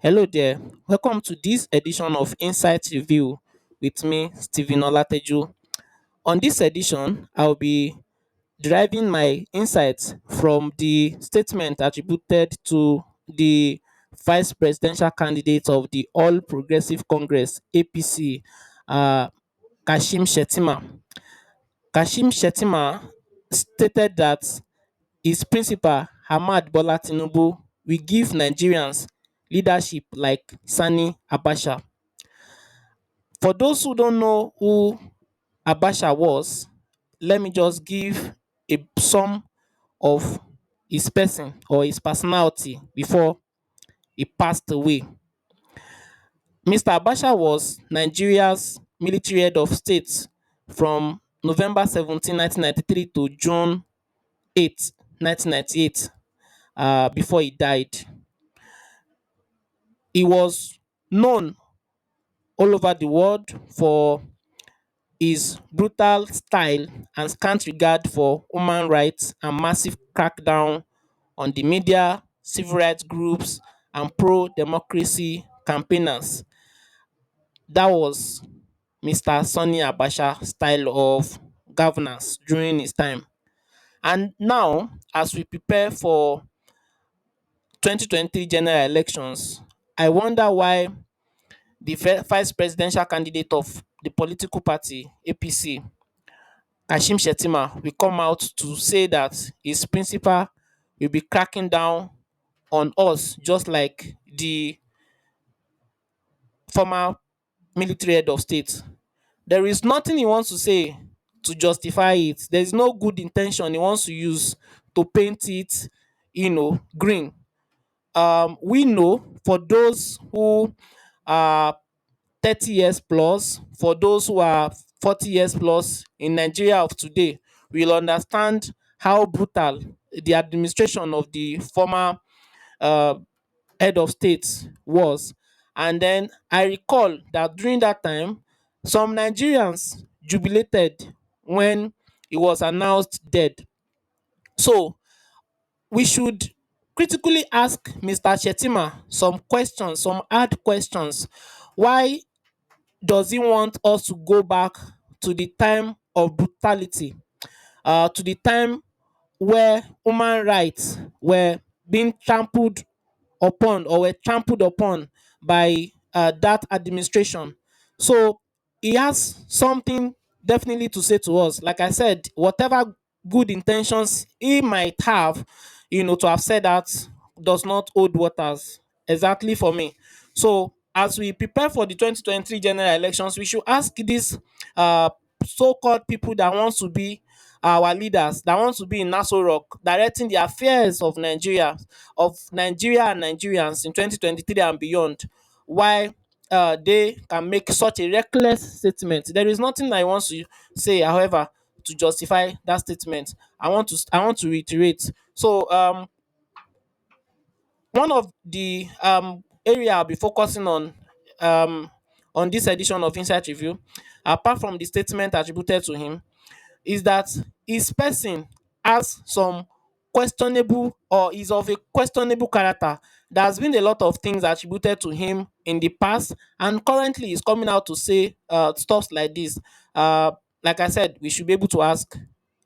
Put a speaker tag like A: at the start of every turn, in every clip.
A: Hello there. Welcome to this edition of Insight Review with me, Stephen Olateju. On this edition, I'll be deriving my insights from the statement attributed to the vice presidential candidate of the All Progressive Congress (APC), uh, Kashim Shettima. Kashim Shettima stated that his principal, Ahmad Bola Tinubu, will give Nigerians leadership like Sani Abacha. For those who don't know who Abacha was, let me just give a sum of his person or his personality before he passed away. Mr. Abacha was Nigeria's military head of state from November 17, 1993 to June 8, 1998, before he died. He was known all over the world for his brutal style and scant regard for human rights and massive crackdown on the media, civil rights groups, and pro democracy campaigners. That was Mr. Sani Abacha style of governance during his time. And now, as we prepare for 2023 general elections, I wonder why the vice presidential candidate of the political party APC, Kashim Shettima, will come out to say that his principal will be cracking down on us just like the former military head of state. There is nothing he wants to say to justify it. There is no good intention he wants to use to paint it, green. We know for those who are 30 years plus, for those who are 40 years plus in Nigeria of today, will understand how brutal the administration of the former uh, head of state was. And then I recall that during that time, some Nigerians jubilated when he was announced dead. So we should critically ask Mr. Shettima some questions, some hard questions. Why does he want us to go back to the time of brutality, to the time where human rights were being trampled upon or were trampled upon by that administration? So he has something definitely to say to us. Like I said, whatever good intentions he might have, to have said that does not hold waters exactly for me. So as we prepare for the 2023 general elections, we should ask these uh, so-called people that wants to be our leaders, that wants to be in Nassau Rock, directing the affairs of Nigeria and Nigerians in 2023 and beyond, why they can make such a reckless statement. There is nothing I want to say, however, to justify that statement. I want to reiterate. So one of the area I'll be focusing um on this edition of Insight Review, apart from the statement attributed to him, is that his person has some questionable or is of a questionable character. There has been a lot of things attributed to him in the past, and currently he's coming out to say stuff like this. Uh, like I said, we should be able to ask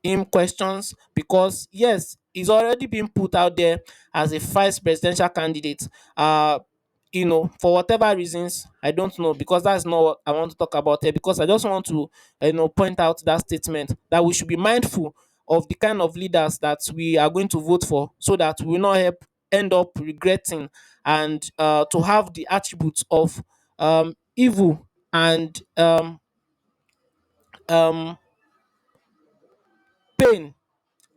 A: him questions because yes, he's already been put out there as a vice presidential candidate. For whatever reasons, I don't know, because that's not what I want to talk about here. Because I just want to, point out that statement that we should be mindful of the kind of leaders that we are going to vote for, so that we will not end up regretting and to have the attributes of evil and um, pain,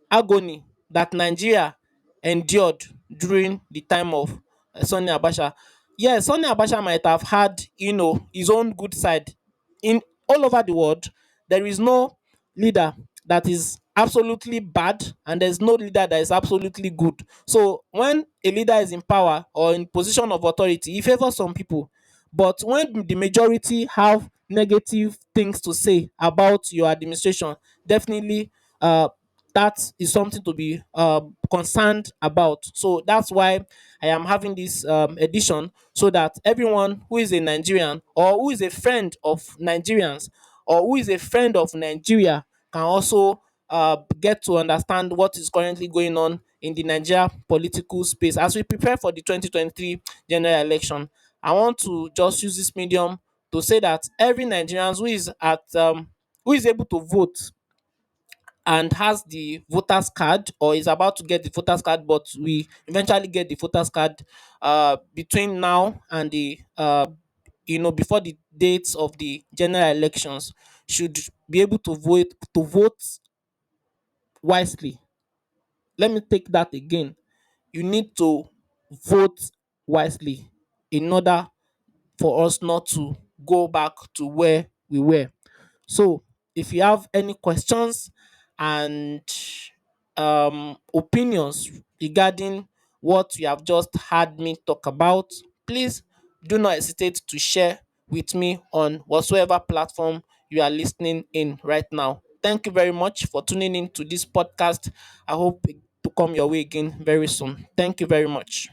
A: agony that Nigeria endured during the time of Sani Abacha. Yes, Sani Abacha might have had, his own good side. In all over the world, there is no leader that is absolutely bad, and there's no leader that is absolutely good. So when a leader is in power or in position of authority, he favors some people. But when the majority have negative things to say about your administration, definitely that is something to be concerned about. So that's why I am having this edition so that everyone who is a Nigerian or who is a friend of Nigerians or who is a friend of Nigeria can also get to understand what is currently going on in the Nigeria political space as we prepare for the 2023 general election. I want to just use this medium to say that every Nigerian who is able to vote and has the voters card or is about to get the voters card, but we eventually get the voters card between now and the before the dates of the general elections, should be able to vote wisely. Let me take that again. You need to vote wisely in order for us not to go back to where we were. So, if you have any questions and opinions regarding what you have just heard me talk about, please do not hesitate to share with me on whatsoever platform you are listening in right now. Thank you very much for tuning in to this podcast. I hope to come your way again very soon. Thank you very much.